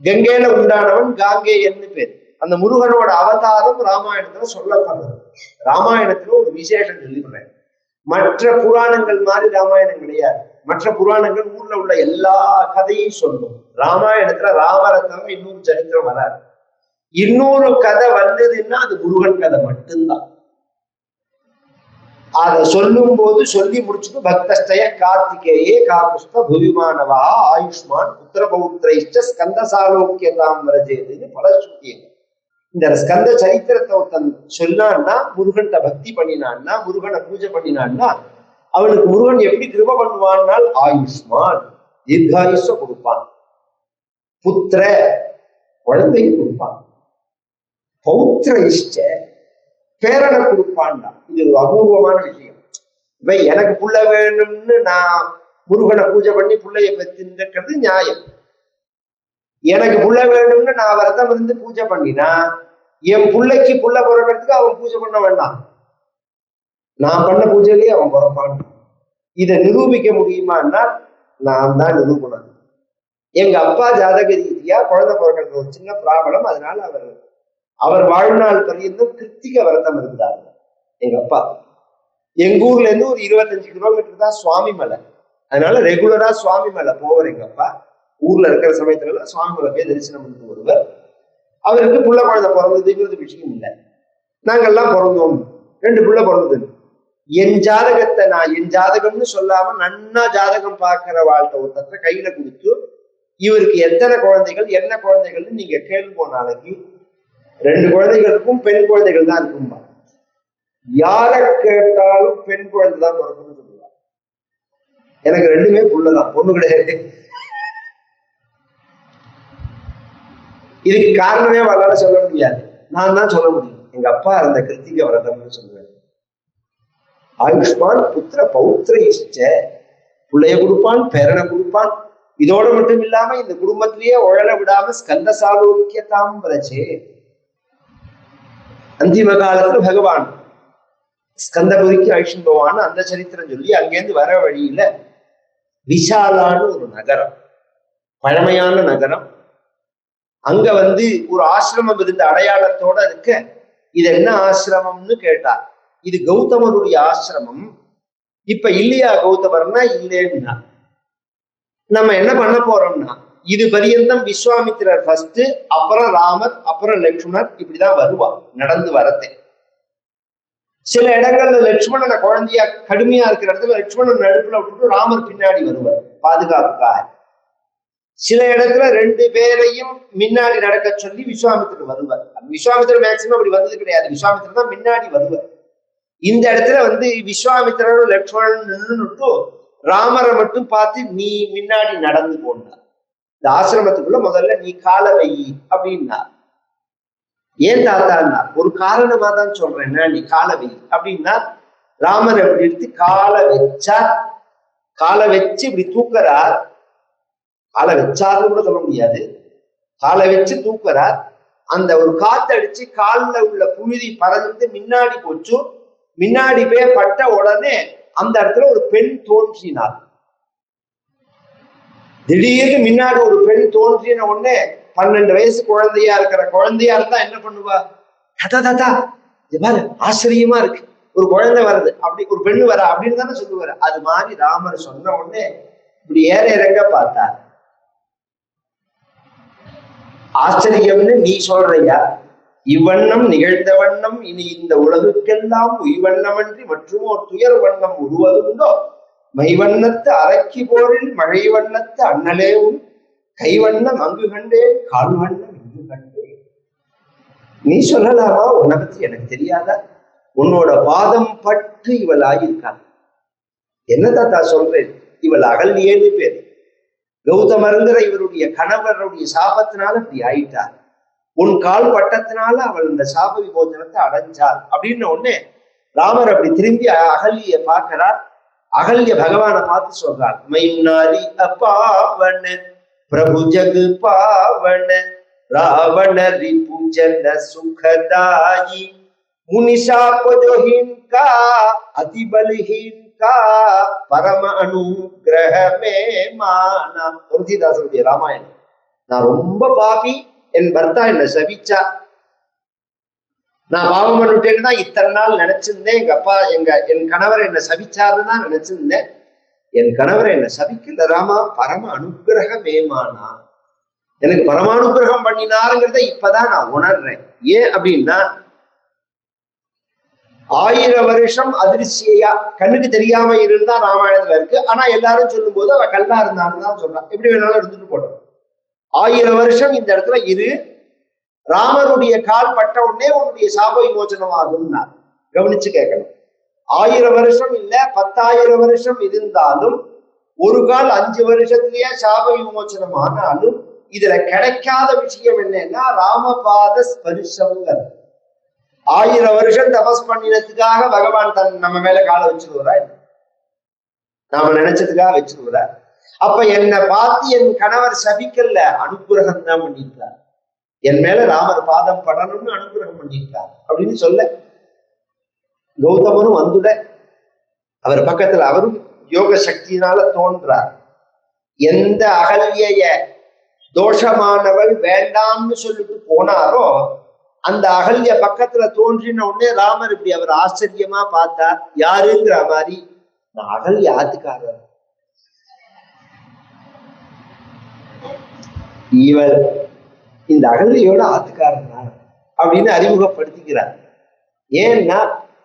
கங்கையில உண்டானவன் காங்கேயன்னு பேர். அந்த முருகனோட அவதாரம் ராமாயணத்துல சொல்லப்படுறது. ராமாயணத்துல ஒரு விசேஷம் சொல்லிடுறேன். மற்ற புராணங்கள் மாதிரி ராமாயணம் கிடையாது. மற்ற புராணங்கள் ஊர்ல உள்ள எல்லா கதையும் சொல்லும். ராமாயணத்துல ராமரத்னம் இன்னொரு சரித்திரம் வராது. இன்னொரு கதை வந்ததுன்னா அது முருகன் கதை மட்டும்தான். அதை சொல்லும் போது சொல்லி முடிச்சுட்டு பக்தஸ்தய கார்த்திகேயே காபுஸ்த புவிமானவா ஆயுஷ்மான் புத்திர பௌத்திரைஷ்ட ஸ்கந்தசாலோக்கியதாம் வரஜேதுன்னு பல சுத்தியங்கள். இந்த ஸ்கந்த சரித்திரத்தை ஒருத்தன் சொன்னான்னா, முருகன்கிட்ட பக்தி பண்ணினான்னா, முருகனை பூஜை பண்ணினான்னா, அவனுக்கு முருகன் எப்படி கிருப பண்ணுவான்னால் ஆயுஷ்மான் தீர்காயுஷ கொடுப்பான், புத்திர குழந்தையை கொடுப்பான், பௌத்திர இஷ்ட பேரனை கொடுப்பான்டா. இது ஒரு அபூர்வமான விஷயம். இவை எனக்கு புள்ள வேணும்னு நான் முருகனை பூஜை பண்ணி புள்ளைய பெற்றுன்றது நியாயம். எனக்கு புள்ள வேணும்னு நான் விரதம் இருந்து பூஜை பண்ணினா என் பிள்ளைக்கு புள்ள பிறக்கிறதுக்கு அவன் பூஜை பண்ண வேண்டாம், நான் பண்ண பூஜையிலேயே அவன் பிறப்பான். இதை நிரூபிக்க முடியுமான்னா நான் தான் நிரூபணம். எங்க அப்பா ஜாதக ரீதியா குழந்தை பிறக்கிறது ஒரு சின்ன பிராபலம். அதனால அவர் வாழ்நாள் பரியந்தம் கிருத்திக விரதம் இருந்தார். எங்க அப்பா எங்க ஊர்ல இருந்து ஒரு 25 கிலோமீட்டர் தான் சுவாமி மலை. அதனால ரெகுலரா சுவாமி மலை போவார் எங்க அப்பா. ஊர்ல இருக்கிற சமயத்துல சுவாமி மலை போய் தரிசனம் பண்ணிட்டு வருவார். அவருக்கு புள்ள குழந்தை பிறந்ததுங்கிறது விஷயம் இல்லை. நாங்கெல்லாம் பிறந்தோம், 2 புள்ள பிறந்தது. என் ஜாதகத்தை நான் என் ஜாதகம்னு சொல்லாம நன்னா ஜாதகம் பார்க்கிற வாழ்க்கை ஒருத்தர கையில கொடுத்து இவருக்கு எத்தனை குழந்தைகள் என்ன குழந்தைகள்னு நீங்க கேள்வி நாளைக்கு 2 குழந்தைகளுக்கும் பெண் குழந்தைகள் தான் இருக்கும்பா. யாரை கேட்டாலும் பெண் குழந்தை தான் பிறக்கும்னு சொல்லுவாங்க. எனக்கு 2மே புள்ளதான், பொண்ணு கிடையாது. இதுக்கு காரணமே வரலாறு சொல்ல முடியாது, நான் தான் சொல்ல முடியும். எங்க அப்பா இருந்த கிருத்திக விரதம்னு சொல்லுவேன். ஆயுஷ்மான் புத்திர பௌத்திர இஷ்ட, பிள்ளைய கொடுப்பான், பேரனை கொடுப்பான். இதோட மட்டும் இல்லாம இந்த குடும்பத்திலேயே உழல விடாம ஸ்கந்த சாலோக்கியதாம் வரச்சே. அந்திம காலத்துல பகவான் ஸ்கந்தபுரிக்கு அழிச்சுட்டு போவான்னு அந்த சரித்திரம் சொல்லி அங்கேருந்து வர வழியில விஷாலான்னு ஒரு நகரம், பழமையான நகரம். அங்க ஒரு ஆசிரமம் இருந்த அடையாளத்தோட இருக்க. இது என்ன ஆசிரமம்னு கேட்டார். இது கௌதமருடைய ஆசிரமம். இப்ப இல்லையா கௌதமர்னா இல்லைன்னா நம்ம என்ன பண்ண போறோம்னா, இது பரியந்தம் விஸ்வாமித்திரர் ஃபர்ஸ்ட், அப்புறம் ராமர், அப்புறம் லட்சுமணர், இப்படிதான் வருவார் நடந்து வரத்தே. சில இடங்கள்ல லட்சுமணனை குழந்தையா கடுமையா இருக்கிற இடத்துல லட்சுமணன் நடுப்புல விட்டுட்டு ராமர் பின்னாடி வருவார் பாதுகாப்புக்காக. சில இடத்துல 2 பேரையும் முன்னாடி நடக்க சொல்லி விஸ்வாமித்திரர் வருவார். விஸ்வாமித்திரர் மேக்சிமம் அப்படி வந்தது கிடையாது, விஸ்வாமித்திரர் தான் முன்னாடி வருவார். இந்த இடத்துல விஸ்வாமித்திரர் லட்சுமணன் நின்றுட்டு ராமரை மட்டும் பார்த்து நீ முன்னாடி நடந்து போனார். இந்த ஆசிரமத்துக்குள்ள முதல்ல நீ கால வை அப்படின்னா. ஏன் தாத்தான்னா ஒரு காரணமா தான் சொல்றேன், நீ கால வை அப்படின்னா ராமர் அப்படி எடுத்து காலை வச்சா, காலை வச்சு இப்படி தூக்குறார். காலை வச்சாருன்னு கூட சொல்ல முடியாது, காலை வச்சு தூக்குறார். அந்த ஒரு காத்தடிச்சு காலில் உள்ள புழுதி பறந்து முன்னாடி போச்சு. முன்னாடி போய் பட்ட உடனே அந்த இடத்துல ஒரு பெண் தோன்றினார். திடீர்னு முன்னாடி ஒரு பெண் தோன்றின உடனே 12 வயசு குழந்தையா இருக்கிற குழந்தையா இருந்தா என்ன பண்ணுவா? தாத்தா தாத்தா இது மாதிரி ஆச்சரியமா இருக்கு, ஒரு குழந்தை வருது, அப்படி ஒரு பெண்ணு வர அப்படின்னு தானே சொல்லுவாரு. அது மாதிரி ராமர் சொன்ன உடனே இப்படி ஏற இறங்க பார்த்தா. ஆச்சரியம்னு நீ சொல்றியா? இவ்வண்ணம் நிகழ்ந்த வண்ணம் இனி இந்த உலகுக்கெல்லாம் உய்வண்ணமன்றி மற்றும் ஒரு துயர் வண்ணம் உருவதுண்டோ? மைவண்ணத்து அரக்கி போரில் மழை வண்ணத்து அண்ணலேவும் கைவண்ணம் அங்கு கண்டேன் கால் வண்ணம் இங்கு கண்டேன். நீ சொல்லலாமா? உன்னை பத்தி எனக்கு தெரியாதா? உன்னோட பாதம் பட்டு இவள் ஆகியிருக்காள். என்ன தாத்தா சொல்றேன்? இவள் அகல்யேன்னு பேர். கௌதமருங்கிற இவருடைய கணவருடைய சாபத்தினால இப்படி ஆயிட்டார். உன் கால் பட்டத்தினால அவள் இந்த சாப விமோசனத்தை அடைஞ்சாள் அப்படின்னு உடனே ராமர் அப்படி திரும்பி அகல்ய பார்க்கிறார். அகல்ய பகவானை பார்த்து சொல்றாள், மைனாரி அப்பாவன பிரபு ஜகு பாவன ராவண ரிபுஜன சுகதாயி முனிஷாபஜோஹின் கா அதிபலஹீன் கா பரம அனுகிரகமே மானா. துளசிதாசனுடைய ராமாயணம். நான் ரொம்ப பாபி, என் பர்த்தா என்னை சபிச்சா, நான் பாவம் பண்ணிட்டேன்னு தான் இத்தனை நாள் நினைச்சிருந்தேன். என் கணவர் என்னை சபிச்சாருன்னு தான் நினைச்சிருந்தேன். என் கணவர் என்னை சபிக்கல ராமா, பரம அனுகிரகம் ஏமானா, எனக்கு பரமானுகிரகம் பண்ணினாருங்கிறத இப்பதான் நான் உணர்றேன். ஏன் அப்படின்னா 1000 வருஷம் அதிர்ச்சியா கண்ணுக்கு தெரியாம இருந்தா ராமாயணத்துல இருக்கு. ஆனா எல்லாரும் சொல்லும் போது அவ கல்லா இருந்தான்னு தான் சொல்றான். எப்படி வேணாலும் எடுத்துட்டு போட்டோம். 1000 வருஷம் இந்த இடத்துல இரு, ராமருடைய கால் பட்ட உடனே உன்னுடைய சாப விமோசனமாகும்னா கவனிச்சு கேட்கணும். 1000 வருஷம் இல்ல 10,000 வருஷம் இருந்தாலும் ஒரு கால் 5 வருஷத்திலேயே சாப விமோசனம் ஆனாலும் இதுல கிடைக்காத விஷயம் என்னன்னா ராமபாத ஸ்பரிசம்ங்கிறது. 1000 வருஷம் தபஸ் பண்ணினதுக்காக பகவான் நம்ம மேல காலை வச்சுருவாரா? நாம நினைச்சதுக்காக வச்சுருவாரா? அப்ப என்னை பார்த்து என் கணவர் சபிக்கல, அனுகிரகம் தான் பண்ணியிருக்கார். என் மேல ராமர் பாதம் படணும்னு அனுகிரகம் பண்ணியிருக்கார் அப்படின்னு சொல்ல கௌதமரும் வந்துட அவர் பக்கத்துல அவரும் யோக சக்தியினால தோன்றார். எந்த அகல்ய தோஷமானவள் வேண்டாம்னு சொல்லிட்டு போனாரோ அந்த அகல்ய பக்கத்துல தோன்றின உடனே ராமர் இப்படி அவர் ஆச்சரியமா பார்த்தார். யாருங்கிற மாதிரி, நான் அகல்ய ஆத்துக்காரர், இவர் இந்த அகல்யோட ஆத்துக்காரனா அப்படின்னு அறிமுகப்படுத்திக்கிறார். ஏன்னா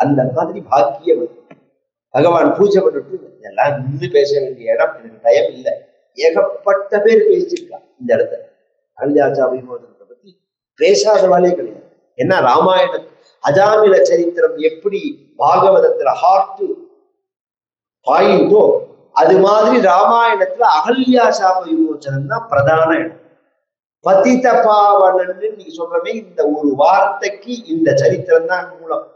அந்த மாதிரி பாக்கியம் பகவான் பூஜை பண்ணிட்டு எல்லாம் நின்று பேச வேண்டிய இடம், எனக்கு டைம் இல்லை. ஏகப்பட்ட பேர் பேசியிருக்கான் இந்த இடத்துல. அகல்யாச்சா விமோசனத்தை பத்தி பேசாதவாலே கிடையாது. ஏன்னா ராமாயண அஜாமில சரித்திரம் எப்படி பாகவதத்துல ஹார்ட் பாயிண்டோ அது மாதிரி ராமாயணத்துல அகல்யா சாப விமோசனம் தான் பிரதான இடம். பதித பாவனன்னு நீங்க சொல்றமே இந்த ஒரு வார்த்தைக்கு இந்த சரித்திரம் தான் மூலம்.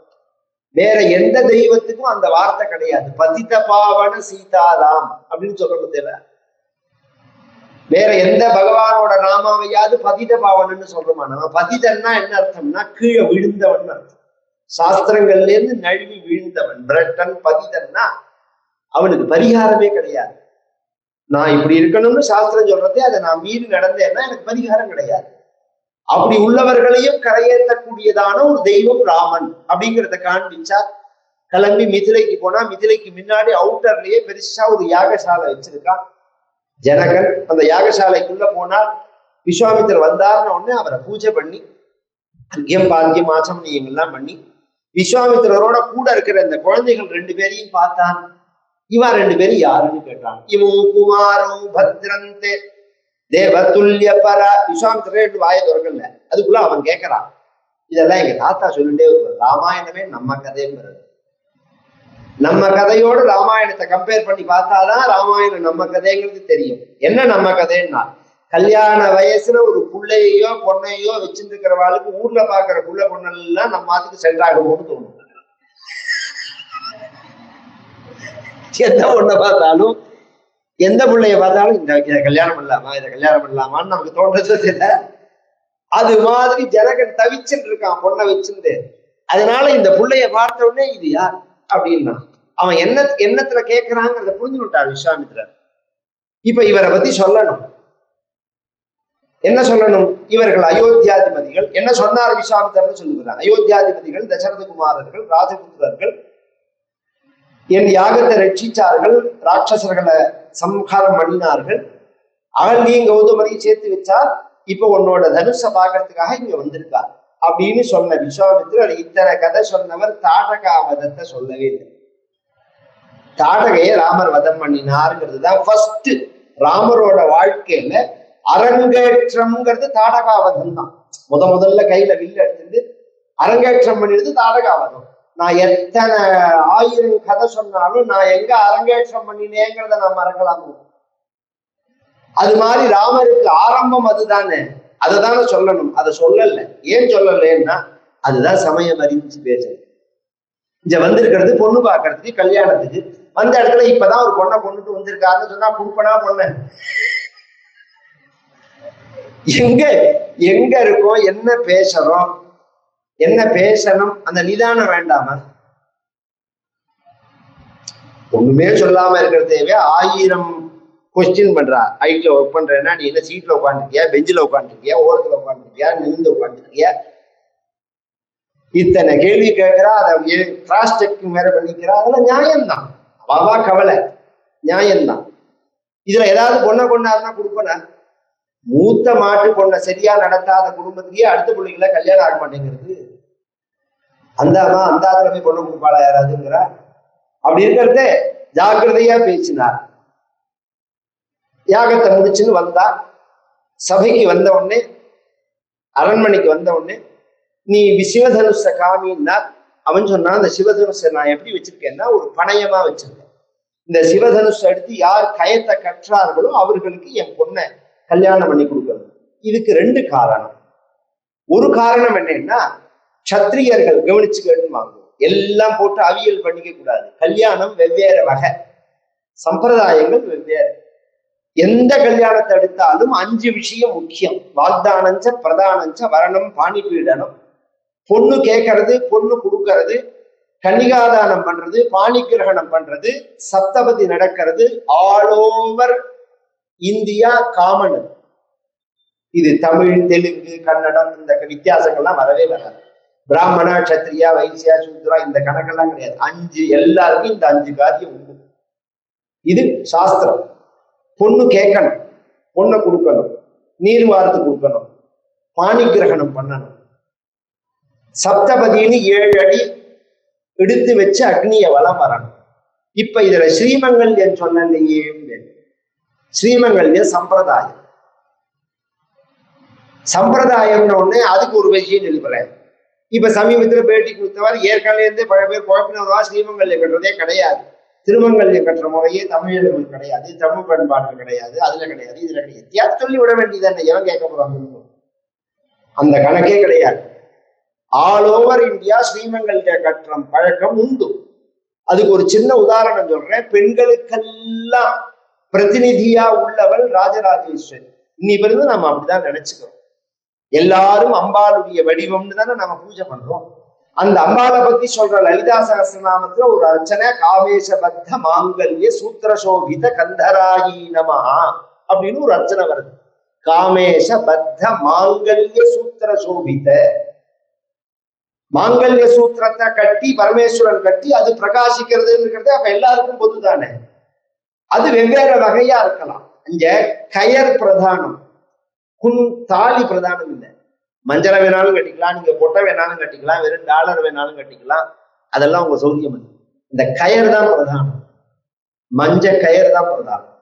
வேற எந்த தெய்வத்துக்கும் அந்த வார்த்தை கிடையாது. பதித பாவன சீதாராம் அப்படின்னு சொல்றது தேவை. வேற எந்த பகவானோட நாமாவையாவது பதித பாவனன்னு சொல்றோமா? நம்ம பதிதன்னா என்ன அர்த்தம்னா கீழே விழுந்தவன் அர்த்தம். சாஸ்திரங்கள்ல இருந்து நழுவி விழுந்தவன் பிரட்டன் பதிதன்னா அவனுக்கு பரிகாரமே கிடையாது. நான் இப்படி இருக்கணும்னு சாஸ்திரம் சொல்றதே அதை நான் மீறி நடந்தேன்னா எனக்கு பரிகாரம் கிடையாது. அப்படி உள்ளவர்களையும் கரையேற்றக்கூடியதான ஒரு தெய்வம் ராமன் அப்படிங்கிறத காண்பிச்சா. கிளம்பி மிதிலைக்கு போனா மிதிலைக்கு முன்னாடி அவுட்டர்லயே பெருசா ஒரு யாகசாலை வச்சிருக்கான் ஜனகன். அந்த யாகசாலைக்குள்ள போனால் விஸ்வாமித்திரர் வந்தாருன்னு உடனே அவரை பூஜை பண்ணி அர்க்கியம் பாத்தியம் ஆச்சமணியம் எல்லாம் பண்ணி விஸ்வாமித்திரரோட கூட இருக்கிற இந்த குழந்தைகள் 2 பேரையும் பார்த்தான். இவன் 2 பேரும் யாருன்னு கேட்டான். இவன் குமாரோ பத்ரந்தே தேவதுல்ய பர. விஸ்வாமித்திரர் வாயை திறக்கல. அதுக்குள்ள அவன் கேட்கறான், இதெல்லாம் எங்க தாத்தா சொல்லிட்டே வருவார், ராமாயணமே நம்ம கதைங்கிறது. நம்ம கதையோடு ராமாயணத்தை கம்பேர் பண்ணி பார்த்தாதான் ராமாயணம் நம்ம கதைங்கிறது தெரியும். என்ன நம்ம கதைன்னா, கல்யாண வயசுல ஒரு புள்ளையோ பொண்ணையோ வச்சுட்டு இருக்கிறவாளுக்கு ஊர்ல பாக்குற புள்ள பொண்ணெல்லாம் நம்ம அதுக்கு சென்றாகும்னு தோணும். எந்த பொண்ணை பார்த்தாலும் எந்த பிள்ளைய பார்த்தாலும் இதை கல்யாணம் பண்ணலாமா இதை கல்யாணம் பண்ணலாமான்னு நமக்கு தோன்றது இல்லை. அது மாதிரி ஜனகன் தவிச்சுட்டு இருக்கான் பொண்ணை வச்சிருந்து. அதனால இந்த பிள்ளைய பார்த்த உடனே இது யார் அப்படின்னா அவன் எண்ணத்துல கேட்கிறாங்கிறத புரிஞ்சுட்டார் விஸ்வாமித்திரர். இப்ப இவரை பத்தி சொல்லணும். என்ன சொல்லணும்? இவர்கள் அயோத்தியாதிபதிகள். என்ன சொன்னார் விஸ்வாமித்திரர்னு சொல்லுகிறார். அயோத்தியாதிபதிகள் தசரதகுமாரர்கள் ராஜபுத்திரர்கள் என் யாகத்தை ரட்சிச்சார்கள், ராட்சசர்களை சம்ஹாரம் பண்ணினார்கள், அகல்யும் கௌதமரையும் சேர்த்து வச்சா, இப்ப உன்னோட தனுஷ பாக்கிறதுக்காக இங்க வந்திருக்கார் அப்படின்னு சொன்ன விஸ்வாமித்திரர் இத்தனை கதை சொன்னவர் தாடகாவதத்தை சொல்லவே இல்லை. தாடகைய ராமர் வதம் பண்ணினாருங்கிறது தான் ஃபர்ஸ்ட் ராமரோட வாழ்க்கையில அரங்கேற்றம்ங்கிறது தாடகாவதம் தான். முதல்ல கையில வில்லு எடுத்துட்டு அரங்கேற்றம் பண்ணிடுது தாடகாவதம். நான் எத்தனை 1000 கதை சொன்னாலும் நான் எங்க அரங்கேற்றம் பண்ணினேங்கிறத நான் மறக்கலாம். அது மாதிரி ராமருக்கு ஆரம்பம் அதுதானே, அதை தானே சொல்லணும். அதை சொல்லல. ஏன் சொல்லலன்னா அதுதான் சமயம் அறிவிச்சு பேசுறது. இங்க வந்திருக்கிறது பொண்ணு பாக்குறதுக்கு கல்யாணத்துக்கு. அந்த இடத்துல இப்பதான் ஒரு பொண்ணை கொண்டுட்டு வந்திருக்காருன்னு சொன்னா குடுப்பனா பொண்ணு எங்க இருக்கோம், என்ன பேசுறோம், என்ன பேசணும், அந்த நிதானம் வேண்டாம? ஒண்ணுமே சொல்லாம இருக்கிற தேவை 1000 கொஸ்டின் பண்றா. ஐட்ல ஒர்க் பண்றேன்னா நீ என்ன சீட்ல உட்காந்துருக்கியா, பெஞ்சில் உட்காந்துருக்கியா, ஓரத்துல உட்காந்துருக்கியா, நிமிந்து உட்காந்துருக்கியா, இத்தனை கேள்வி கேட்கிறா. அதை கிராஸ் செக்கிங் வேற பண்ணிக்கிறா. அதெல்லாம் நியாயம்தான். அவா கவலை நியாயம்தான். இதுல ஏதாவது பொண்ணை கொண்டாருன்னா கொடுப்பனா? மூத்த மாட்டு பொண்ணை சரியா நடத்தாத குடும்பத்திலேயே அடுத்த பிள்ளைகளை கல்யாணம் ஆக மாட்டேங்கிறது. அந்தாமா அந்தாத்துல போய் பொண்ணு கொடுப்பாளா யாராதுங்கிற? அப்படி இருக்கிறதே ஜாக்கிரதையா பேசினார். யாகத்தை முடிச்சுன்னு வந்தா, சபைக்கு வந்த உடனே, அரண்மனைக்கு வந்த உடனே, நீ சிவதனுஷ காமின்னா அவன் சொன்னா, அந்த சிவதனுஷ நான் எப்படி வச்சிருக்கேன்னா ஒரு பணயமா வச்சிருக்கேன். இந்த சிவதனுஷ எடுத்து யார் கயத்தை கற்றார்களோ அவர்களுக்கு என் பொண்ணை கல்யாணம் பண்ணி கொடுக்கணும். இதுக்கு ரெண்டு காரணம். ஒரு காரணம் என்னன்னா, சத்திரியர்கள் கவனிச்சு கேட்டுவாங்க, எல்லாம் போட்டு அவியல் பண்ணிக்க கூடாது. கல்யாணம் வெவ்வேறு வகை, சம்பிரதாயங்கள் வெவ்வேறு. எந்த கல்யாணத்தை எடுத்தாலும் 5 விஷயம் முக்கியம். வாக்தானஞ்ச பிரதானஞ்ச வரணம் பாணிபீடனம். பொண்ணு கேட்கறது, பொண்ணு கொடுக்கறது, கன்னிகாதானம் பண்றது, பாணி கிரகணம் பண்றது, சப்தபதி நடக்கிறது. All over India common. இது தமிழ், தெலுங்கு, கன்னடம் இந்த வித்தியாசங்கள்லாம் வரவே வராது. பிராமணா, கத்திரியா, வைசியா, சூத்ரா இந்த கணக்கெல்லாம் கிடையாது. 5 எல்லாருக்கும் இந்த 5 காரியம் உண்டு. இது சாஸ்திரம். பொண்ணு கேட்கணும், பொண்ணை கொடுக்கணும், நீர் வார்த்து கொடுக்கணும், பாணி கிரகணம் பண்ணணும், சப்தபதினு 7 அடி எடுத்து வச்சு அக்னிய வளம் வரணும். இப்ப இதுல ஸ்ரீமங்கல்யம் சொன்னலையே, ஸ்ரீமங்கல்ய சம்பிரதாயம். சம்பிரதாயம்னு ஒண்ணு, அதுக்கு ஒரு விஷயம் எழுப்புறேன். இப்ப சமீபத்துல பேட்டி கொடுத்தவாறு ஏற்கனவே இருந்து பல பேர் குழப்பினவா ஸ்ரீமங்கல்யம் கட்டுறதே கிடையாது. திருமங்கல்யம் கட்டுற முறையே தமிழர்கள் கிடையாது, தமிழ் பண்பாடு கிடையாது, அதுல கிடையாது, இதுல கிடையாது. யார் சொல்லி விட வேண்டியது? எவன் கேட்க போறாங்க? அந்த கணக்கே கிடையாது. ஆல் ஓவர் இந்தியா ஸ்ரீமங்கல்ய கட்டுறம் பழக்கம் உண்டு. அதுக்கு ஒரு சின்ன உதாரணம் சொல்றேன். பெண்களுக்கெல்லாம் பிரதிநிதியா உள்ளவள் ராஜராஜேஸ்வரி. இன்னி பிறகு நம்ம அப்படிதான் நினைச்சுக்கிறோம். எல்லாரும் அம்பாளுடைய வடிவம்னு தானே நம்ம பூஜை பண்றோம். அந்த அம்பாளை பத்தி சொல்ற லலிதா சகஸ்ரநாமத்துல ஒரு அர்ச்சனை, காவேசபத்த மாங்கல்ய சூத்திரசோபித கந்தராயி நமஹா அப்படின்னு ஒரு அர்ச்சனை வருது. காமேசபத்த மாங்கல்ய சூத்திரசோபித. மாங்கல்ய சூத்திரத்தை கட்டி பரமேஸ்வரன் கட்டி அது பிரகாசிக்கிறதுங்கிறது அப்ப எல்லாருக்கும் பொதுதானே. அது வெவ்வேறு வகையா இருக்கலாம். இங்க கயர் பிரதானம், தாலி பிரதானம் இல்லை. மஞ்சளை வேணாலும் கட்டிக்கலாம், நீங்க பொட்டை வேணாலும் கட்டிக்கலாம், வெறும் டாலர் வேணாலும் கட்டிக்கலாம், அதெல்லாம் உங்க சௌரியம். இந்த கயர் தான் பிரதானம், மஞ்ச கயர் தான் பிரதானம்.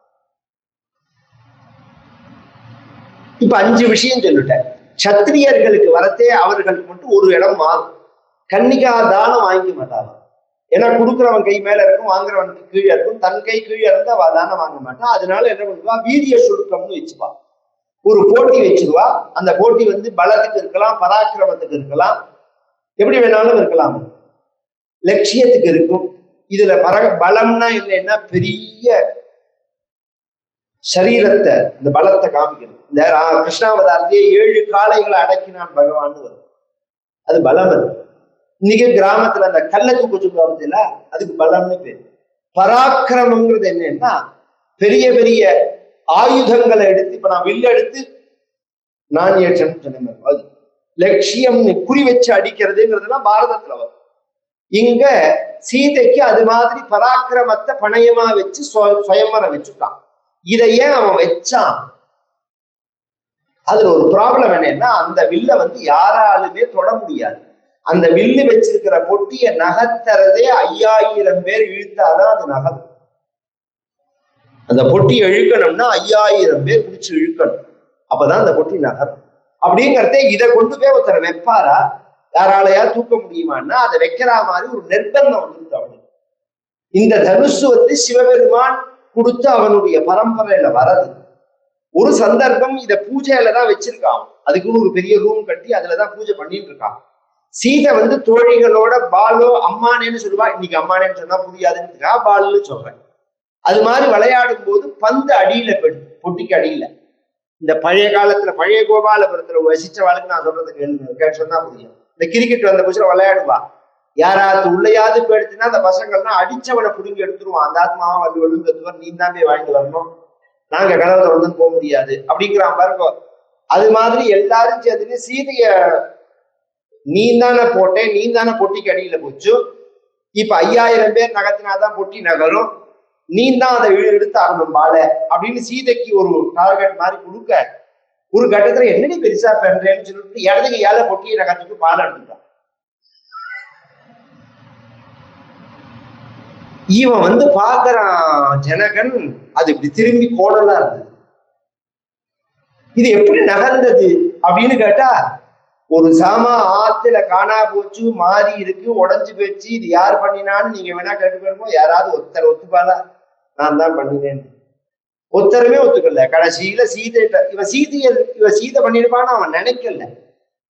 இப்ப 5 விஷயம் சொல்லிட்டேன். சத்திரியர்களுக்கு வரத்தே அவர்களுக்கு மட்டும் ஒரு இடம் மாறும். கன்னிகா தானம் வாங்கிக்க மாட்டாங்க. ஏன்னா கொடுக்குறவன் கை மேல இருக்கும், வாங்குறவனுக்கு கீழே இருக்கும். தன் கை கீழே இருந்தா அவ தானம் வாங்க மாட்டான். அதனால என்ன பண்ணுவா, வீரிய சுருக்கம்னு வச்சுப்பா. ஒரு போட்டி வச்சிருவா. அந்த போட்டி பலத்துக்கு இருக்கலாம், பராக்கிரமத்துக்கு இருக்கலாம், எப்படி வேணாலும் இருக்கலாம். லட்சியத்துக்கு இருக்கும். இதுல பலம்னா இல்லைன்னா பெரிய சரீரத்தை, இந்த பலத்தை காமிக்கணும். இந்த கிருஷ்ணாவதாரத்தையே 7 காளைகளை அடக்கினான் பகவான் வரும். அது பலம். அது இன்னைக்கு கிராமத்துல அந்த கல்லை தூக்க சொல்லுவாங்க, அதுக்கு பலம்னு பேரு. பராக்கிரமங்கிறது என்னன்னா, பெரிய பெரிய ஆயுதங்களை எடுத்து, இப்ப நான் வில்ல எடுத்து நான் ஏற்றன்னு சொன்ன அது லட்சியம் குறி வச்சு அடிக்கிறதுங்கிறதுலாம் பாரதத்துல வரும். இங்க சீதைக்கு அது மாதிரி பராக்கிரமத்தை பணயமா வச்சு சுயம்பரம் வச்சுட்டான். இதை ஏன் அவன் வச்சான்? அதுல ஒரு ப்ராப்ளம் என்னன்னா, அந்த வில்ல யாராலுமே தொட முடியாது. அந்த வில்லு வச்சிருக்கிற பொட்டிய நகர்த்துறதே 5000 பேர் இழுத்தாதான் அது நகரும். அந்த பொட்டி இழுக்கணும்னா 5000 பேர் பிடிச்சு இழுக்கணும், அப்பதான் அந்த பொட்டி நகரும். அப்படிங்கிறதே இதை கொண்டு போய் ஒருத்தர் வைப்பாரா? யாராலையா தூக்க முடியுமான்னா அதை வைக்கிற மாதிரி ஒரு நிர்பந்தம் வந்துருது அவனுக்கு. இந்த தனுசு சிவபெருமான் கொடுத்து அவனுடைய பரம்பரையில வரது. ஒரு சந்தர்ப்பம் இத பூஜையில தான் வச்சிருக்கான். அதுக்குன்னு ஒரு பெரிய ரூம் கட்டி அதுலதான் பூஜை பண்ணிட்டு இருக்கான். சீதை தோழிகளோட பாலோ அம்மானேன்னு சொல்லுவா. இன்னைக்கு அம்மானேன்னு சொன்னா புரியாதுன்னு பாலுன்னு சொல்றேன். அது மாதிரி விளையாடும் போது பந்து அடியில பொட்டிக்கு அடியில, இந்த பழைய காலத்துல பழைய கோபாலபுரத்துல வசிச்ச வாழ்க்கை நான் சொல்றது கேட்டு சொன்னா புரியும். இந்த கிரிக்கெட் வந்த புதுசுல விளையாடுவா. யாராவது உள்ளையாவது போயிடுச்சுன்னா அந்த பசங்கள்லாம் அடிச்சவனை புடுங்கி எடுத்துருவான். அந்த ஆத்மாவை வலுவலுன்னு நீ தான் போய் வாங்கிட்டு வரணும், நாங்க கதவை திறந்து போக முடியாது அப்படிங்கிறான் பாருங்க. அது மாதிரி எல்லாரும் சேர்ந்துட்டு சீதைய நீ தானே போட்டேன், நீ தானே பொட்டிக்கு அடியில போச்சு, இப்ப 5000 பேர் நகர்த்தினாதான் பொட்டி நகரும், நீ தான் அதை எடுத்து ஆகணும் பால அப்படின்னு சீதைக்கு ஒரு டார்கெட் மாதிரி கொடுக்க, ஒரு கட்டத்துல என்னடி பெருசா பண்றேன்னு சொல்லிட்டு இடத்துக்கு ஏழை பொட்டியை நகர்த்துக்கு பால் எடுத்துட்டான். இவன் வந்து பாக்குறான் ஜனகன், அது இப்படி திரும்பி கோடலா இருந்தது. இது எப்படி நகர்ந்தது அப்படின்னு கேட்டா, ஒரு சாமா ஆத்துல காணா போச்சு, மாறி இருக்கு, உடஞ்சு போச்சு, இது யார் பண்ணினான்னு நீங்க வேணா கேட்டுக்கணுமோ, யாராவது ஒருத்தர் ஒத்துப்பாளா? நான் தான் பண்ணினேன். ஒருத்தருமே ஒத்துக்கல. கடைசியில இவ சீதை பண்ணிருப்பான்னு அவன் நினைக்கல.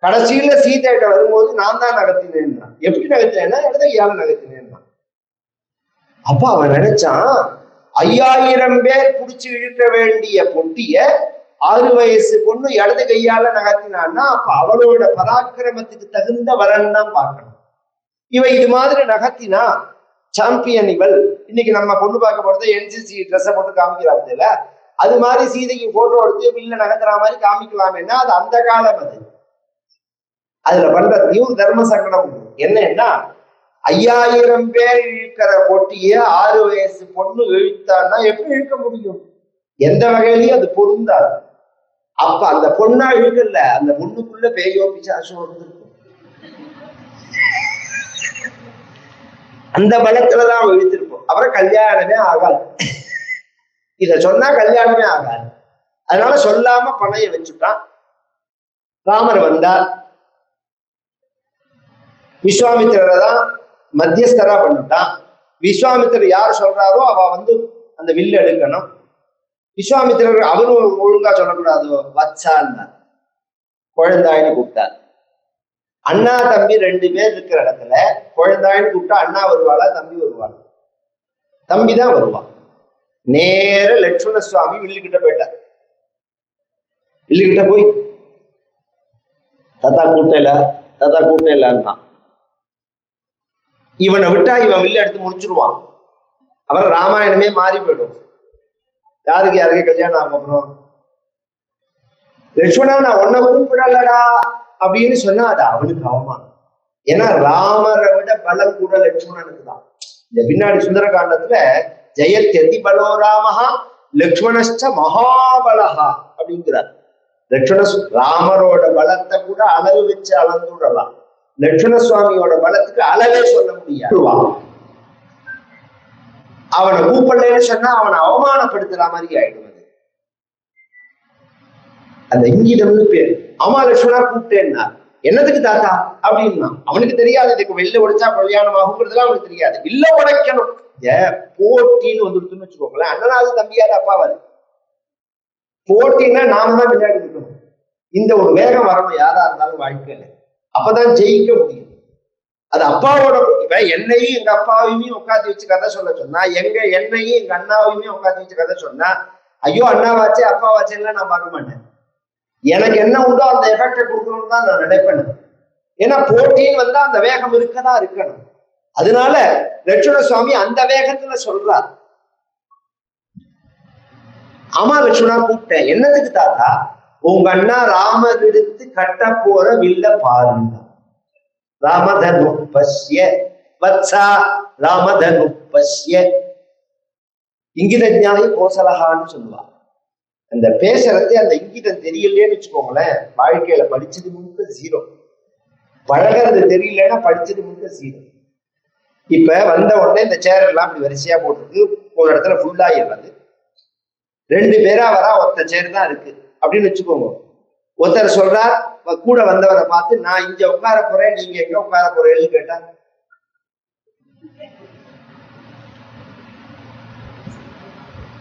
கடைசியில சீதைகிட்ட வரும்போது நான் தான் நகர்த்தினேன். எப்படி நகர்த்தினேன்னா இடத்த ஏழை நகர்த்தினேன். அப்ப அவன் நினைச்சான், 5000 பேர் புடிச்சு இழுக்க வேண்டிய பொட்டிய 6 வயசு பொண்ணு இடது கையால நகர்த்தினான்னா அப்ப அவளோட பராக்கிரமத்துக்கு தகுந்த வரன் தான் பார்க்கணும். இவ இது மாதிரி நகர்த்தினா சாம்பியன் இவள். இன்னைக்கு நம்ம பொண்ணு பார்க்க போறது என்சிசி ட்ரெஸ்ஸை போட்டு காமிக்கிறாரு இல்ல, அது மாதிரி சீதைக்கு போட்டோ எடுத்து வில்ல நகர்த்துற மாதிரி காமிக்கலாமேன்னா அது அந்த காலம். அதுல பண்ற நியூ தர்ம சங்கடம் என்னன்னா, 5000 பேர் இழுக்கிற போட்டிய 6 வயசு பொண்ணு இழுத்தான்னா எப்படி இழுக்க முடியும்? எந்த வகையிலயும் அது பொருந்தாது. அப்ப அந்த பொண்ணா இழுக்கல, அந்த பொண்ணுக்குள்ள பேயோ பிசாசோ இருந்திருக்கும். அந்த பலத்துலதான் இழுத்திருக்கும். அப்புறம் கல்யாணமே ஆகாது. இத சொன்னா கல்யாணமே ஆகாது. அதனால சொல்லாம பணைய வச்சுட்டான். ராமர் வந்தார். விஸ்வாமித்திரரை தான் மத்தியஸ்தரா பண்ணிட்டான். விஸ்வாமித்திரர் யார் சொல்றாரோ அவ வந்து அந்த வில்லு எடுக்கணும். விஸ்வாமித்திரர் அவரும் ஒழுங்கா சொல்லக்கூடாதோ, வச்சான்னா குழந்தாயின்னு கூப்பிட்டார். அண்ணா தம்பி 2 பேர் இருக்கிற இடத்துல குழந்தாயின்னு கூப்பிட்டா அண்ணா வருவாளா தம்பி வருவாள்? தம்பி தான் வருவான். நேர லட்சுமண சுவாமி வில்லுகிட்ட போயிட்டார். வில்லுகிட்ட போய் தாத்தா கூட்டலான்னா இவனை விட்டா இவன் வில்ல எடுத்து முடிச்சிருவான். அப்புறம் ராமாயணமே மாறி போயிடும். யாருக்கு கல்யாணம் ஆகும்? அப்புறம் லட்சுமணா நான் உன்னை கூப்பிடலடா அப்படின்னு சொன்னா அது அவனுக்கு அவமானம். ஏன்னா ராமரை விட பலம் கூட லட்சுமணனுக்கு தான். இந்த பின்னாடி சுந்தரகாண்டத்துல ஜெயத்யதி பலோ ராமஹா லக்ஷ்மணஸ்ட மகாபலஹா அப்படிங்கிறார். ராமரோட பலத்தை கூட அளவு வச்சு அளந்துடலாம். லட்சுமண சுவாமியோட பலத்துக்கு அளவே சொல்ல முடியாது. அவனை கூப்பிடலன்னு சொன்னா அவனை அவமானப்படுத்துற மாதிரி ஆயிடும். அந்த இங்கிதம்னு பேரு. அம்மா லட்சுமணா கூப்பிட்டேன்னா என்னதுக்கு தாத்தா அப்படின்னா அவனுக்கு தெரியாது. இதுக்கு வெளில உடைச்சா கல்யாணம் ஆகுங்கிறதுலாம் அவனுக்கு தெரியாது. இல்ல உடைக்கணும் போட்டின்னு வந்துடுதுன்னு வச்சுக்கோங்களேன். அண்ணனாவது தம்பியாவது அப்பாவாது. போட்டின்னா நாம தான் விளையாடி இருக்கணும். இந்த ஒரு வேகம் வரணும் யாரா இருந்தாலும் வாழ்க்கையில. அப்பதான் ஜெயிக்க முடியும். அது அப்பாவோட. இப்ப என்னையும் எங்க அப்பாவையுமே உட்காந்து வச்சு கதை சொல்ல சொன்னா, என்னையும் எங்க அண்ணாவையுமே உட்காந்து வச்சு கதை சொன்னா, ஐயோ அண்ணாவாச்சே அப்பாவாச்சே எல்லாம் நான் பார்க்க மாட்டேன். எனக்கு என்ன உண்டோ அந்த எஃபெக்டை கொடுக்கணும்னு தான் நான் நினைப்பேன். ஏன்னா போட்டின்னு வந்தா அந்த வேகம் இருக்கதான் இருக்கணும். அதனால லட்சுமண சுவாமி அந்த வேகத்துல சொல்றார். ஆமா லட்சுமணா கூப்பிட்டேன். என்னதுக்கு தாத்தா? உங்க அண்ணா ராமர் எடுத்து கட்ட போற வில்ல பாருங்க. ராமதனு பஷ்ய வத்சா ராமதனு பஷ்ய. இங்கித ஞானி கோசலகான்னு சொல்லுவா. அந்த பேசுறதே அந்த இங்கிதம் தெரியலேன்னு வச்சுக்கோங்களேன், வாழ்க்கையில படிச்சது முழுக்க 0. பழகிறது தெரியலன்னா படிச்சது முழுக்க 0. இப்ப வந்த உடனே இந்த சேர் எல்லாம் இப்படி வரிசையா போட்டுருக்கு. ஒரு இடத்துல ஃபுல்லா ஏறது 2 பேரா வரா, ஒருத்த சேர் தான் இருக்கு அப்படின்னு வச்சுக்கோங்க. ஒருத்தர் சொல்றார், கூட வந்தவரை பார்த்து, நான் இங்க உட்கார போறேன், நீங்க எங்க உட்கார போறேன்னு கேட்டா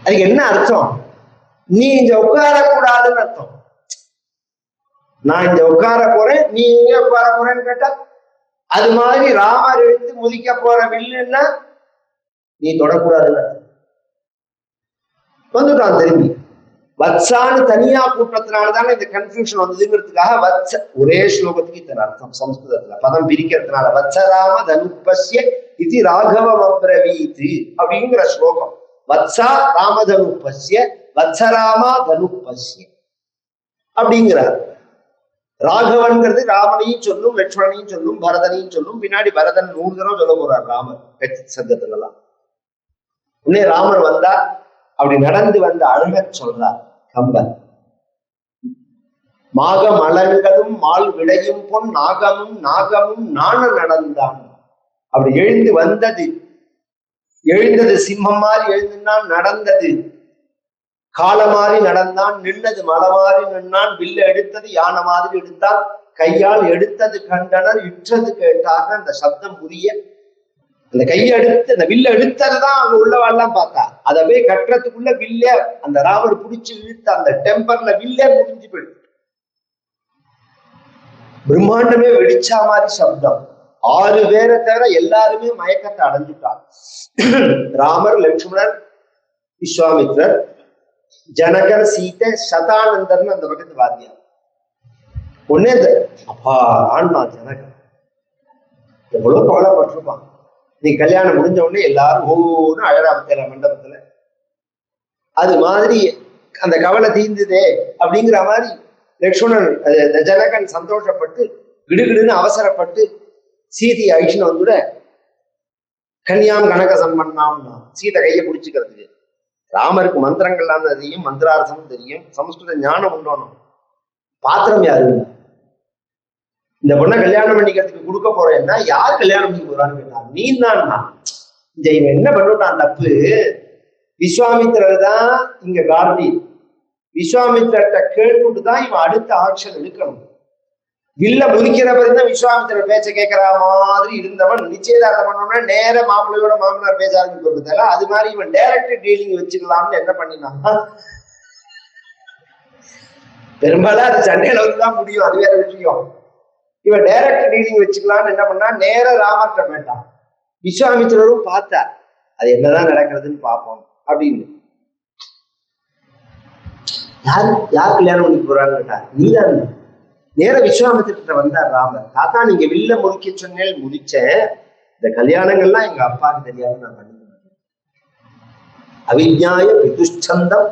அதுக்கு என்ன அர்த்தம்? நீ இங்க உட்கார கூடாதுன்னு அர்த்தம். நான் இங்க உட்கார போறேன், நீ இங்க உட்கார போறேன்னு கேட்டா அது மாதிரி ராமர் எடுத்து முதிக்க போற வில்லுன்னா நீ தொடக்கூடாதுன்னு வந்துட்டான். திரும்பி வத்சான்னு தனியா கூட்டத்தினாலதானே இந்த கன்ஃபியூஷன் வந்ததுங்கிறதுக்காக வத்ச ஒரே ஸ்லோகத்துக்கு இத்தனை அர்த்தம். சம்ஸ்கிருதத்துல பதம் பிரிக்கிறதுனால வத்சராம தனுப்பஸ்ய இது ராகவம் அப்ரவீத் அப்படிங்கிற ஸ்லோகம். வத்சா ராமதனுப்பஸ்ய வத்சராமா தனு பசிய அப்படிங்கிறார். ராகவன்கிறது ராமனையும் சொல்லும், லட்சுமணனையும் சொல்லும், பரதனையும் சொல்லும். பின்னாடி பரதன் 100 தடவை சொல்ல போறார் ராமர் சங்கத்துல எல்லாம். உடனே ராமர் வந்தா அப்படி நடந்து வந்த அழக சொல்றார் கம்பன். மாக மலர்களும் மால் விடையும் பொன் நாகமும் நாகமும் நாண நடந்தான். அப்படி எழுந்தது சிம்மம் மாதிரி எழுந்தினான், நடந்தது கால மாதிரி நடந்தான், நின்னது மலை மாதிரி நின்னான், வில்ல எடுத்தது யானை மாதிரி எடுத்தான், கையால் எடுத்தது கண்டனர், இற்றது கேட்டாக. அந்த சப்தம் புரிய அந்த கையை எடுத்து அந்த வில்ல எடுத்ததுதான் அங்க உள்ளவாள்லாம் பார்த்தா. அதை போய் கட்டுறதுக்குள்ள வில்ல அந்த ராமர் பிடிச்சு இழுத்த அந்த டெம்பர்ல வில்ல முடிஞ்சு போயிடுது. பிரம்மாண்டமே வெடிச்சா மாதிரி சப்தம். 6 பேரை தவிர எல்லாருமே மயக்கத்தை அடைஞ்சுட்டான். ராமர், லட்சுமணர், விஸ்வாமித்ரர், ஜனகர், சீதை, சதானந்தர்னு அந்த பக்கத்து வாத்தியார். ஒன்னே அப்பா ஆன்மா ஜனகர் எவ்வளவு கவலைப்பட்டிருப்பான். நீ கல்யாணம் முடிஞ்ச உடனே எல்லாரும் ஒவ்வொன்னு அழகாபத்தில மண்டபத்துல அது மாதிரி அந்த கவலை தீர்ந்ததே அப்படிங்கிற மாதிரி லட்சுமணன் ஜனகன் சந்தோஷப்பட்டு கிடுகிடுன்னு அவசரப்பட்டு சீதை ஐஷ்ணு வந்துட கன்யாம் கனக சம்பன்னாம்னா சீதை கையை பிடிச்சுக்கிறதுக்கு. ராமருக்கு மந்திரங்கள்லாம் தெரியும், மந்திரார்த்தமும் தெரியும், சமஸ்கிருத ஞானம் உண்டோனும். பாத்திரம் யாரு? இந்த பொண்ணை கல்யாணம் பண்ணிக்கிறதுக்கு கொடுக்க போறேன்னா யார் கல்யாணம் பண்ணி போறான்னு கேட்டான். நீ தான். இந்த இவன் என்ன பண்ணிட்டான் தப்பு. விஸ்வாமித்திரர் தான் இங்க கார்டி. விஸ்வாமித்திரர்கிட்ட கேட்டுட்டு தான் இவன் அடுத்த ஆக்ஷன் எடுக்கணும். வில்ல முறிக்கிற பிறகு விஸ்வாமித்திரர் பேச்ச கேட்கிற மாதிரி இருந்தவன் நிச்சயதார்த்தம் பண்ணோம்னா நேர மாப்பிள்ளையோட மாமனார் பேச ஆரம்பிச்சு. அது மாதிரி இவன் டைரக்ட் டீலிங் வச்சுக்கலாம்னு என்ன பண்ணினான். பெரும்பாலும் அது சண்டையில வந்துதான் முடியும், அது வேற விஷயம். இவன் டைரக்ட் டீலிங் வச்சுக்கலாம்னு என்ன பண்ணா நேர ராமர்கிட்ட போயிட்டான். விஸ்வாமித்திரரும் பார்த்தார் அது என்னதான் நடக்கிறதுன்னு பார்ப்போம் அப்படின்னு. யார் கல்யாணம் பண்ணி போறான்னு கேட்டா நீதான். நேர விஸ்வாமித்திர வந்தார் ராமர். தாத்தா நீங்க வில்ல முறிக்க சொன்னேன், முடிச்சேன். இந்த கல்யாணங்கள்லாம் எங்க அப்பாவுக்கு தெரியாம நான் பண்ணிக்க மாட்டேன். அவிஜ்ஞாய பிதுஷ்சந்தம்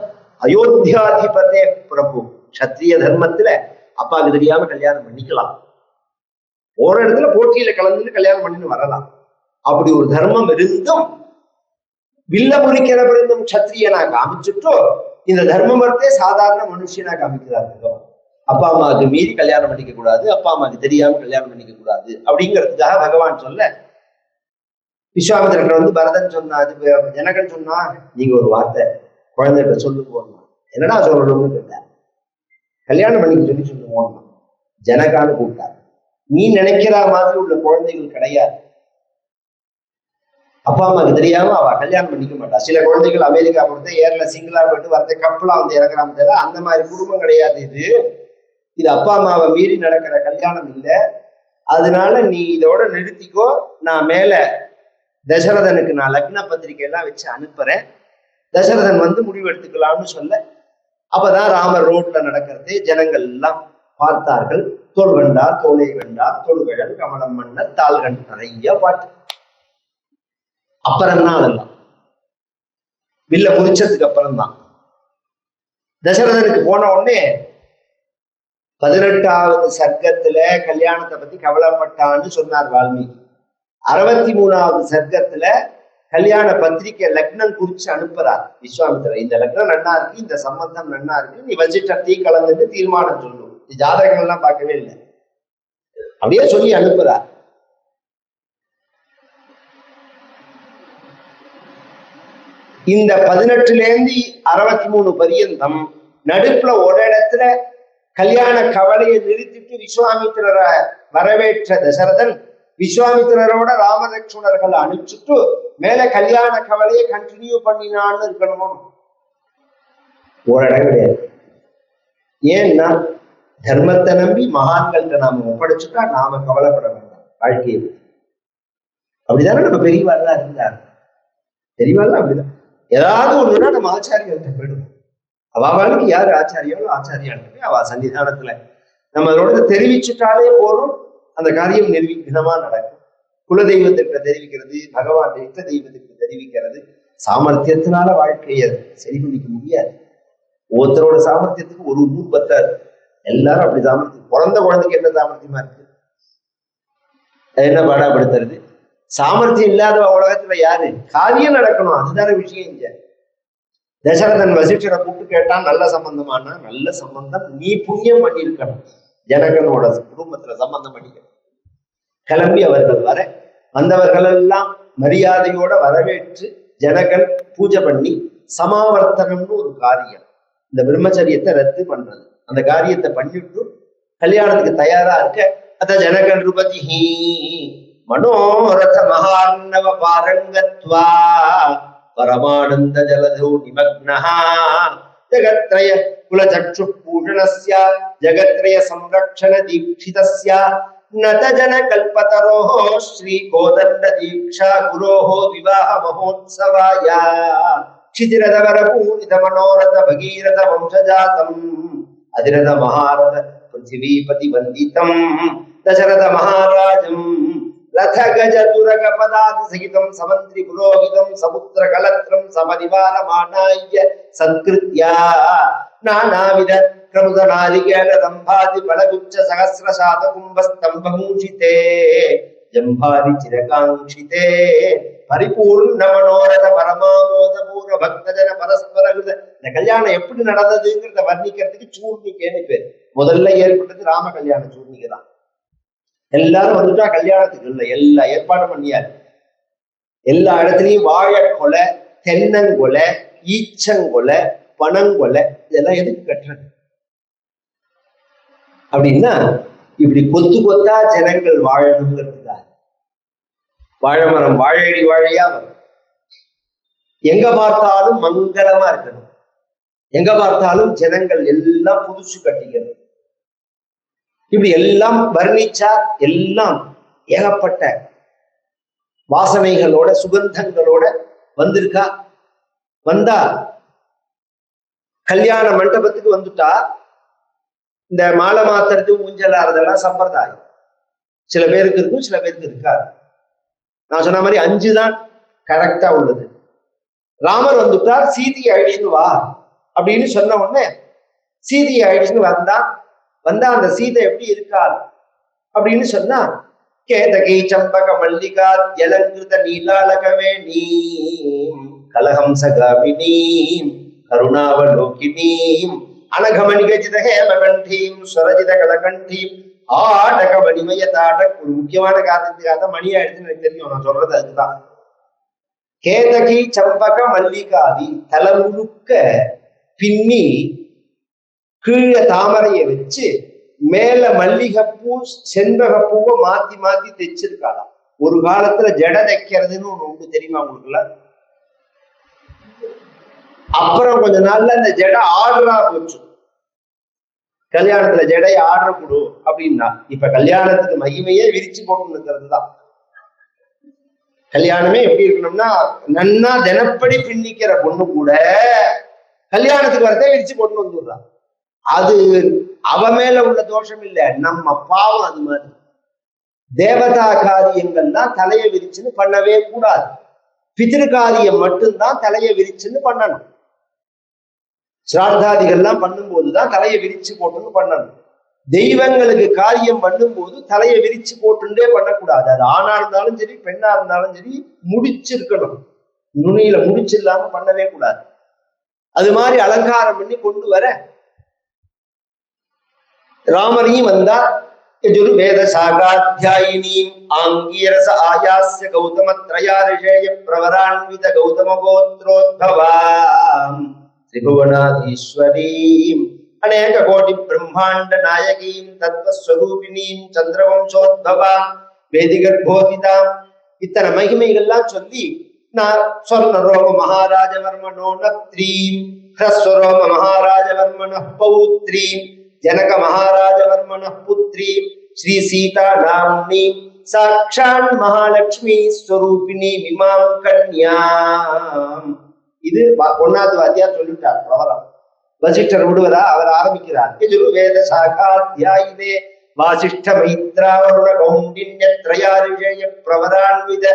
அயோத்தியாதிபதே பிரபு. சத்திரிய தர்மத்துல அப்பாவுக்கு தெரியாம கல்யாணம் பண்ணிக்கலாம். ஒரு இடத்துல போட்டியில கலந்துட்டு கல்யாணம் பண்ணின்னு வரலாம். அப்படி ஒரு தர்மம் இருந்தும் வில்ல முறிக்கிற பிறந்தும் சத்திரியனா காமிச்சுட்டோ இந்த தர்மத்தை சாதாரண மனுஷனா காமிக்கிறார்கள். அப்பா அம்மாவுக்கு மீறி கல்யாணம் பண்ணிக்க கூடாது, அப்பா அம்மாவுக்கு தெரியாம கல்யாணம் பண்ணிக்க கூடாது அப்படிங்கிறதுக்காக பகவான் சொல்ல விஸ்வாமித்திரன் வந்து பரதன் சொன்னா, அது ஜனகன் சொன்னா நீங்க ஒரு வார்த்தை குழந்தைகிட்ட சொல்லு போடணும். என்னடா சொல்லணும்னு கேட்டார். கல்யாணம் பண்ணிக்க சொல்லுவோம். ஜனகான்னு கூப்பிட்டார். நீ நினைக்கிற மாதிரி உள்ள குழந்தைகள் கிடையாது. அப்பா அம்மாவுக்கு தெரியாம அவ கல்யாணம் பண்ணிக்க மாட்டா. சில குழந்தைகள் அமெரிக்கா பொறுத்த ஏர்ல சிங்கிளா போயிட்டு வரத கப்பலா வந்து இறங்குறாம தெரியல. அந்த மாதிரி குடும்பம் கிடையாது இது அப்பா அம்மாவை மீறி நடக்கிற கல்யாணம் இல்லை. அதனால நீ இதோட நிறுத்திக்கோ. நான் மேல தசரதனுக்கு நான் லக்ன பத்திரிகை எல்லாம் வச்சு அனுப்புறேன். தசரதன் வந்து முடிவு எடுத்துக்கலாம்னு சொல்ல அப்பதான் ராமர் ரோட்ல நடக்கிறது ஜனங்கள் எல்லாம் பார்த்தார்கள். தோல் கண்டார், தோலை கண்டார், தொழுகழல் கமலம் மன்னர், தாள் கண்டு நிறைய பாட்டு. அப்புறம்தான் அதெல்லாம் வில்ல முடிச்சதுக்கு அப்புறம்தான். தசரதனுக்கு போன உடனே 18வது சர்க்கத்துல கல்யாணத்தை பத்தி கவலைப்பட்டான்னு சொன்னார் வால்மீகி. 63வது சர்க்கத்துல கல்யாண பத்திரிகை லக்னம் குறிச்சு அனுப்புறார் விஸ்வாமித்திரர். இந்த லக்னம் நன்னா இருக்கு, இந்த சம்பந்தம் நன்னா இருக்கு, நீ வச்சுட்ட தீ கலந்துட்டு தீர்மானம் சொல்லும். ஜாதகங்கள் எல்லாம் பார்க்கவே இல்லை, அப்படியே சொல்லி அனுப்புறார். இந்த 18லேருந்து 63 பரியந்தம் நடுப்புல ஒரு இடத்துல கல்யாண கவலையை நிறுத்திட்டு விஸ்வாமித்திரரை வரவேற்ற தசரதன் விஸ்வாமித்திரரோட ராமலட்சுமணர்களை அனுப்பிச்சுட்டு மேல கல்யாண கவலையை கண்டினியூ பண்ணினான்னு இருக்கணும். ஒரு இடம் கிடையாது. ஏன்னா தர்மத்தை நம்பி மகான்கள்ட்ட நாம ஒப்படைச்சுட்டா நாம கவலைப்பட வேண்டாம் வாழ்க்கையை. அப்படிதானே நம்ம பெரியவாள்லாம் இருந்தார். பெரியவாள்லாம் அப்படிதான். ஏதாவது ஒண்ணுன்னா நம்ம ஆச்சாரியர்கிட்ட போயிடுவோம். அவளுக்கு யாரு ஆச்சாரியாலோ ஆச்சாரியாளுக்கு அவ சன்னிதானத்துல நம்ம அதோட தெரிவிச்சுட்டாலே போறோம். அந்த காரியம் நிர்விঘ்னமா நடக்கும். குலதெய்வத்திற்கு தெரிவிக்கிறது, பகவான் இஷ்ட தெய்வத்திற்கு தெரிவிக்கிறது. சாமர்த்தியத்தினால வாழ்க்கையை சரி பண்ணிக்க முடியாது. ஒருத்தரோட சாமர்த்தியத்துக்கு ஒரு ஊர் பத்தாது. எல்லாரும் அப்படி சாமர்த்தியம். பிறந்த குழந்தைக்கு என்ன சாமர்த்தியமா இருக்கு? என்ன பாடாப்படுத்துறது? சாமர்த்தியம் இல்லாத உலகத்துல யாரு? காரியம் நடக்கணும், அதுதான விஷயம். இங்க தசரதன் வசிஷ்டரை கூப்பிட்டு கேட்டான், நல்ல சம்பந்தமானா நல்ல சம்பந்தம், நீ புண்ணியம் பண்ணியிருக்கணும், ஜனகனோட குடும்பத்துல சம்பந்தம் பண்ணிக்கணும். கிளம்பி அவர்கள் வர, வந்தவர்கள் எல்லாம் மரியாதையோட வரவேற்று ஜனகன் பூஜை பண்ணி சமாவர்த்தனம்னு ஒரு காரியம், இந்த பிரம்மச்சரியத்தை ரத்து பண்றது, அந்த காரியத்தை பண்ணிட்டு கல்யாணத்துக்கு தயாரா இருக்க. அத ஜனகன் ரூபதி மனோரத மகார்ணவ பாரங்கத்வா பரமானந்த ஜலதோ நிமக்னஹ ஜகத்ரய குலச்சக்ஷு பூஷணஸ்ய ஜகத்ரய சம்ரக்ஷண தீக்ஷிதஸ்ய நத ஜன கல்பதரோஹ ஸ்ரீ கோதண்ட தீக்ஷா குரோஹ விவாஹ மஹோத்சவாய க்ஷிதிரதவர பூரித மனோரத பகீரத வம்சஜாதம் அதிரத மகாரத பிருத்திவீபதி வந்திதம் தசரத மகாராஜம் ரத கஜ துரக பதாதி சகிதம் சமந்திரி புரோகிதம் சமுத்திர கலத்திரம் சமதிவாரமானாய சத்கிருத்யா நானாவித கிரமுத நாரிகேள தம்பாதி பலகுச்ச சகஸ்ரசாத கும்பஸ்தம்பமூஷிதே ஜம்பாரி சிரகாங்கிதே பரிபூர்ண மனோரத பரமாமோத பூர்வ பக்தஜன பரஸ்பர. இந்த கல்யாணம் எப்படி நடந்ததுங்கிறத வர்ணிக்கிறதுக்கு சூர்ணிகேன்னு பேர். முதல்ல ஏற்பட்டது ராம கல்யாண சூர்ணிகை தான். எல்லாரும் வந்துட்டா கல்யாணத்துக்கு இல்லை, எல்லா ஏற்பாடும் பண்ணியாரு. எல்லா இடத்துலயும் வாழை கொலை, தென்னங்கொலை, ஈச்சங்கொலை, பனங்கொலை, இதெல்லாம் எதுக்கு கட்டுறது அப்படின்னா, இப்படி கொத்து கொத்தா ஜனங்கள் வாழணுங்கிறதுக்காக. வாழை மரம் வாழையடி வாழையா வரும். எங்க பார்த்தாலும் மங்களமா இருக்கணும், எங்க பார்த்தாலும் ஜனங்கள் எல்லாம் புதுசு கட்டிக்கணும். இப்படி எல்லாம் வர்ணிச்சா எல்லாம் ஏகப்பட்ட வாசனைகளோட சுகந்தங்களோட வந்திருக்கா. வந்தா கல்யாண மண்டபத்துக்கு வந்துட்டா இந்த மாலை மாத்துறது ஊஞ்சலாறதெல்லாம் சம்பிரதாயம். சில பேருக்கு இருக்கும், சில பேருக்கு இருக்காது. நான் சொன்ன மாதிரி 5 தான் கரெக்டா உள்ளது. ராமர் வந்துட்டா சீதையை அழிச்சுன்னு வா அப்படின்னு சொன்ன உடனே சீதையை அழிச்சுன்னு வந்தா அந்த சீதை எப்படி இருக்காள் அப்படின்னு சொன்னா, கேதகை சம்பக மல்லிகா ஜலங்கிருத நீலாலகவேணீம் கலஹம்சகாமினீம் கருணாவலோகினீம் அனகமணிகஜித ஹேமகண்டீம் ஸ்வரஜித கலகண்டீம் ஆடக மணிமய தாடக். ஒரு முக்கியமான காரணத்துக்காக மணியா எடுத்துன்னு எனக்கு தெரியும், நான் சொல்றது அதுதான். கேதகி சம்பக மல்லிகாதி தலை முழுக்க பின்னி கீழே தாமரையை வச்சு மேல மல்லிகைப்பூ செண்பகப்பூவை மாத்தி மாத்தி தைச்சிருக்காளாம். ஒரு காலத்துல ஜட தைக்கிறதுன்னு ஒண்ணு உண்டு, தெரியுமா உங்களுக்குல? அப்புறம் கொஞ்ச நாள்ல இந்த ஜட ஆர்டரா போச்சு. கல்யாணத்துல ஜடை ஆர்டர் கொடு அப்படின்னா, இப்ப கல்யாணத்துக்கு மகிமையே விரிச்சு போட்டுன்னு தான். கல்யாணமே எப்படி இருக்கணும்னா, நன்னா தினப்படி பின்னிக்கிற பொண்ணு கூட கல்யாணத்துக்கு வரதே விரிச்சு போட்டுன்னு வந்துடுறான். அது அவ மேல உள்ள தோஷம் இல்ல, நம்ம பாவம். அது மாதிரி தேவதா காரியங்கள்லாம் தலையை விரிச்சுன்னு பண்ணவே கூடாது. பிதிருக்காரியம் மட்டும்தான் தலையை விரிச்சுன்னு பண்ணணும். சிரார்த்தாதிகள்லாம் பண்ணும்போதுதான் தலையை விரிச்சு போட்டுன்னு பண்ணணும். தெய்வங்களுக்கு காரியம் பண்ணும்போது தலையை விரிச்சு போட்டுட்டே பண்ணக்கூடாது. அது ஆணா இருந்தாலும் சரி, பெண்ணா இருந்தாலும் சரி, முடிச்சிருக்கணும். நுனியில முடிச்சு இல்லாம பண்ணவே கூடாது. அது மாதிரி அலங்காரம் பண்ணி கொண்டு வர ராமரையும் வந்தா யஜுர்வேத சாகாத்யாயினீம் ஆங்கீரச ஆயாஸ்ய கௌதம த்ரயாரிஷேய பிரவரான்வித கௌதம கோத்ரோத்பவாம் திரிபுவனாதீஸ்வரீம் அநேக கோடி பிரம்மாண்ட நாயகீம் தத்வஸ்வரூபிணீம் சந்திரவம்சோத்பவாம் வேதிகர்போதிதாம். இத்தனை மகிமைகள்லாம் சொல்லி நான் ஸ்வர்ணரோம மகாராஜவர்மனோ நத்ரீம் ஹ்ரஸ்வரோம மகாராஜவர்மன பௌத்ரீம் ஜனக மகாராஜவர்மன புத்ரீம் ஸ்ரீ சீதா நாம்னி சாக்ஷான் மகாலட்சுமி ஸ்வரூபிணி விமாம் கன்யாம். இது 1வது வாத்தியார் சொல்லிட்டார் பிரவரம். வசிஷ்டர் விடுவதா அவர் ஆரம்பிக்கிறார். யஜுர்வேத சாகாத்யாயினே வாசிஷ்ட மைத்ராவருண கௌண்டின்ய த்ரயாரிஷேய பிரவரான்வித